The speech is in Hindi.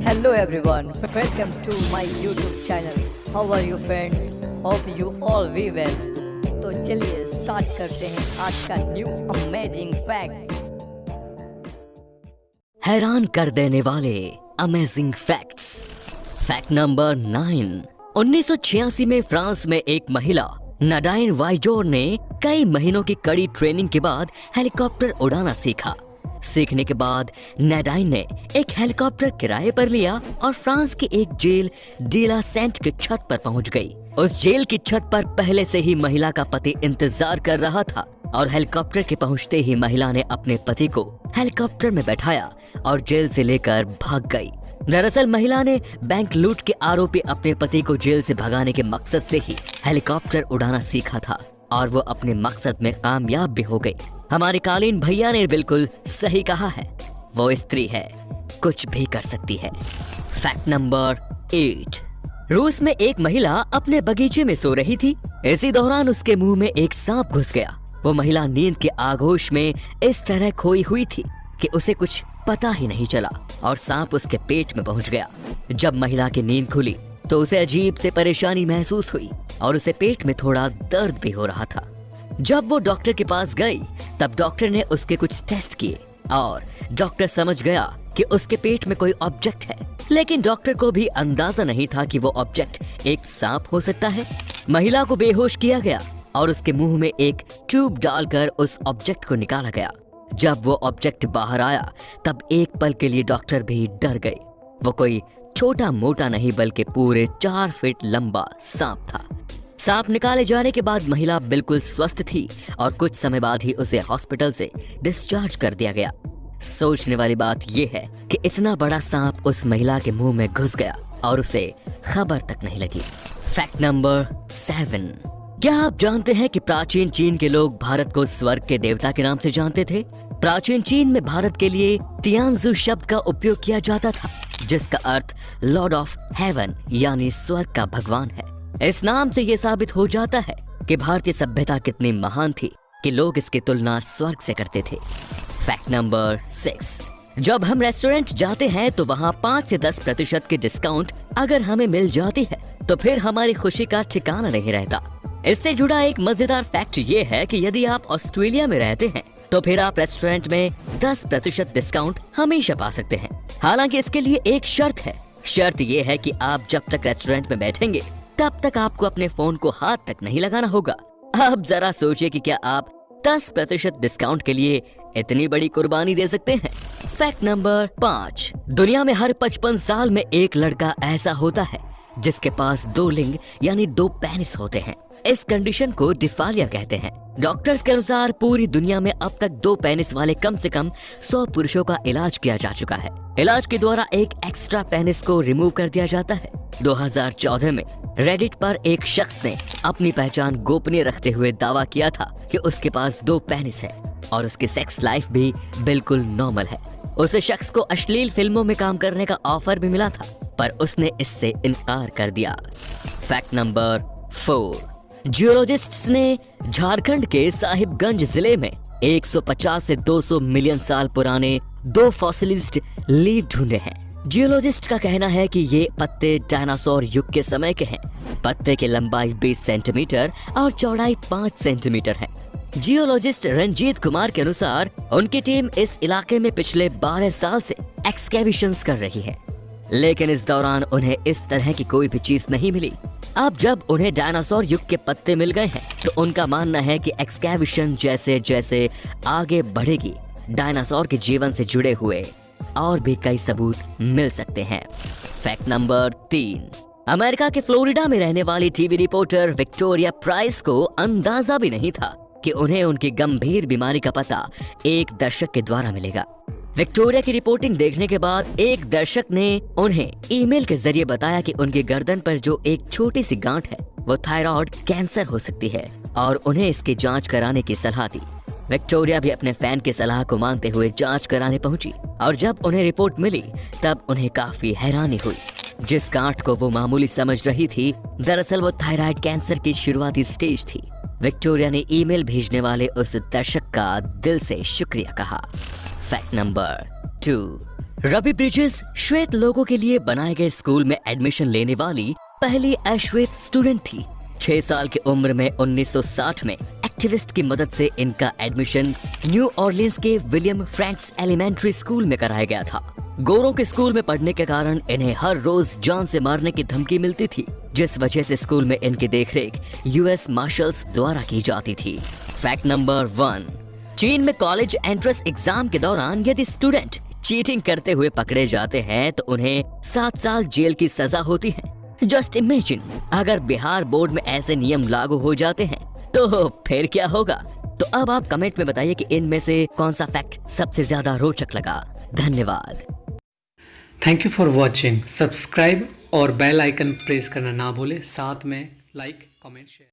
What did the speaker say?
Hello everyone, welcome to my YouTube channel. How are you friends? Hope you all be well. तो चलिए स्टार्ट करते हैं आज का न्यू अमेजिंग फैक्ट। हैरान कर देने वाले अमेजिंग फैक्ट्स। Fact number 9। 1986 में फ्रांस में एक महिला नाडाइन वाइजोर ने कई महीनों की कड़ी ट्रेनिंग के बाद हेलीकॉप्टर उड़ाना सीखा। सीखने के बाद नाडाइन ने एक हेलीकॉप्टर किराए पर लिया और फ्रांस की एक जेल डीला सेंट की छत पर पहुंच गई। उस जेल की छत पर पहले से ही महिला का पति इंतजार कर रहा था और हेलीकॉप्टर के पहुंचते ही महिला ने अपने पति को हेलीकॉप्टर में बैठाया और जेल से लेकर भाग गई। दरअसल महिला ने बैंक लूट के आरोपी अपने पति को जेल से भगाने के मकसद से ही हेलीकॉप्टर उड़ाना सीखा था और वो अपने मकसद में कामयाब भी हो गई। हमारे कालीन भैया ने बिल्कुल सही कहा है, वो स्त्री है, कुछ भी कर सकती है। Fact number 8। रूस में एक महिला अपने बगीचे में सो रही थी। इसी दौरान उसके मुंह में एक सांप घुस गया। वो महिला नींद के आगोश में इस तरह खोई हुई थी कि उसे कुछ पता ही नहीं चला और सांप उसके पेट में पहुंच गया। जब महिला की नींद खुली तो उसे अजीब से परेशानी महसूस हुई और उसे पेट में थोड़ा दर्द भी हो रहा था। जब वो डॉक्टर के पास गई तब डॉक्टर ने उसके कुछ टेस्ट किए और डॉक्टर समझ गया कि उसके पेट में कोई ऑब्जेक्ट है, लेकिन डॉक्टर को भी अंदाजा नहीं था कि वो ऑब्जेक्ट एक सांप हो सकता है। महिला को बेहोश किया गया और उसके मुंह में एक ट्यूब डालकर उस ऑब्जेक्ट को निकाला गया। जब वो ऑब्जेक्ट बाहर आया तब एक पल के लिए डॉक्टर भी डर गए। वो कोई छोटा मोटा नहीं बल्कि पूरे 4 फीट लंबा सांप था। सांप निकाले जाने के बाद महिला बिल्कुल स्वस्थ थी और कुछ समय बाद ही उसे हॉस्पिटल से डिस्चार्ज कर दिया गया। सोचने वाली बात यह है कि इतना बड़ा सांप उस महिला के मुंह में घुस गया और उसे खबर तक नहीं लगी। Fact number 7। क्या आप जानते हैं कि प्राचीन चीन के लोग भारत को स्वर्ग के देवता के नाम से जानते थे? प्राचीन चीन में भारत के लिए तियांजू शब्द का उपयोग किया जाता था, जिसका अर्थ लॉर्ड ऑफ हेवन यानी स्वर्ग का भगवान है। इस नाम से ये साबित हो जाता है कि भारतीय सभ्यता कितनी महान थी कि लोग इसकी तुलना स्वर्ग से करते थे। Fact number 6। जब हम रेस्टोरेंट जाते हैं तो वहाँ 5 से 10% की डिस्काउंट अगर हमें मिल जाती है तो फिर हमारी खुशी का ठिकाना नहीं रहता। इससे जुड़ा एक मजेदार फैक्ट ये है कि यदि आप ऑस्ट्रेलिया में रहते हैं तो फिर आप रेस्टोरेंट में 10% डिस्काउंट हमेशा पा सकते हैं। हालांकि इसके लिए एक शर्त है। शर्त ये है कि आप जब तक रेस्टोरेंट में बैठेंगे तब तक आपको अपने फोन को हाथ तक नहीं लगाना होगा। अब जरा सोचिए कि क्या आप 10% डिस्काउंट के लिए इतनी बड़ी कुर्बानी दे सकते हैं। Fact number 5। दुनिया में हर 55 साल में एक लड़का ऐसा होता है जिसके पास 2 लिंग यानी 2 पेनिस होते हैं। इस कंडीशन को डिफालिया कहते हैं। डॉक्टर्स के अनुसार पूरी दुनिया में अब तक 2 पेनिस वाले कम से कम 100 पुरुषों का इलाज किया जा चुका है। इलाज के द्वारा एक एक्स्ट्रा पेनिस को रिमूव कर दिया जाता है। 2014 में रेडिट पर एक शख्स ने अपनी पहचान गोपनीय रखते हुए दावा किया था कि उसके पास 2 पेनिस है और उसकी सेक्स लाइफ भी बिल्कुल नॉर्मल है। उस शख्स को अश्लील फिल्मों में काम करने का ऑफर भी मिला था, पर उसने इससे इनकार कर दिया। Fact number 4। जियोलॉजिस्ट्स ने झारखंड के साहिबगंज जिले में 150 से 200 मिलियन साल पुराने 2 फॉसिलिज्ड लीफ ढूंढे हैं। जियोलॉजिस्ट का कहना है कि ये पत्ते डायनासोर युग के समय के हैं। पत्ते की लंबाई 20 सेंटीमीटर और चौड़ाई 5 सेंटीमीटर है। जियोलॉजिस्ट रंजीत कुमार के अनुसार उनकी टीम इस इलाके में पिछले 12 साल से एक्सकेविशंस कर रही है, लेकिन इस दौरान उन्हें इस तरह की कोई भी चीज नहीं मिली। अब जब उन्हें डायनासोर युग के पत्ते मिल गए हैं तो उनका मानना है कि एक्सकेविशन जैसे जैसे आगे बढ़ेगी डायनासोर के जीवन से जुड़े हुए और भी कई सबूत मिल सकते हैं। Fact number 3। अमेरिका के फ्लोरिडा में रहने वाली टीवी रिपोर्टर विक्टोरिया प्राइस को अंदाजा भी नहीं था कि उन्हें उनकी गंभीर बीमारी का पता एक दर्शक के द्वारा मिलेगा। विक्टोरिया की रिपोर्टिंग देखने के बाद एक दर्शक ने उन्हें ईमेल के जरिए बताया कि उनकी गर्दन पर जो एक छोटी सी गांठ है वो थायराइड कैंसर हो सकती है और उन्हें इसकी जांच कराने की सलाह दी। विक्टोरिया भी अपने फैन की सलाह को मानते हुए जांच कराने पहुंची और जब उन्हें रिपोर्ट मिली तब उन्हें काफी हैरानी हुई। जिस गांठ को वो मामूली समझ रही थी, दरअसल वो थायराइड कैंसर की शुरुआती स्टेज थी। विक्टोरिया ने ईमेल भेजने वाले उस दर्शक का दिल से शुक्रिया कहा। Fact number 2। रवि ब्रिजेस श्वेत लोगों के लिए बनाए गए स्कूल में एडमिशन लेने वाली पहली अश्वेत स्टूडेंट थी। 6 साल की उम्र में 1960 में एक्टिविस्ट की मदद से इनका एडमिशन न्यू ऑर्लियंस के विलियम फ्रेंड्स एलिमेंट्री स्कूल में कराया गया था। गोरों के स्कूल में पढ़ने के कारण इन्हें हर रोज जान से मारने की धमकी मिलती थी, जिस वजह से स्कूल में इनकी देखरेख यूएस मार्शल्स द्वारा की जाती थी। फैक्ट नंबर 1, चीन में कॉलेज एंट्रेंस एग्जाम के दौरान यदि स्टूडेंट चीटिंग करते हुए पकड़े जाते हैं तो उन्हें 7 साल जेल की सजा होती है। जस्ट इमेजिन अगर बिहार बोर्ड में ऐसे नियम लागू हो जाते हैं तो फिर क्या होगा। तो अब आप कमेंट में बताइए कि इनमें से कौन सा फैक्ट सबसे ज्यादा रोचक लगा। धन्यवाद। Thank you for watching. Subscribe और बेल आइकन प्रेस करना ना भूले, साथ में लाइक कमेंट शेयर।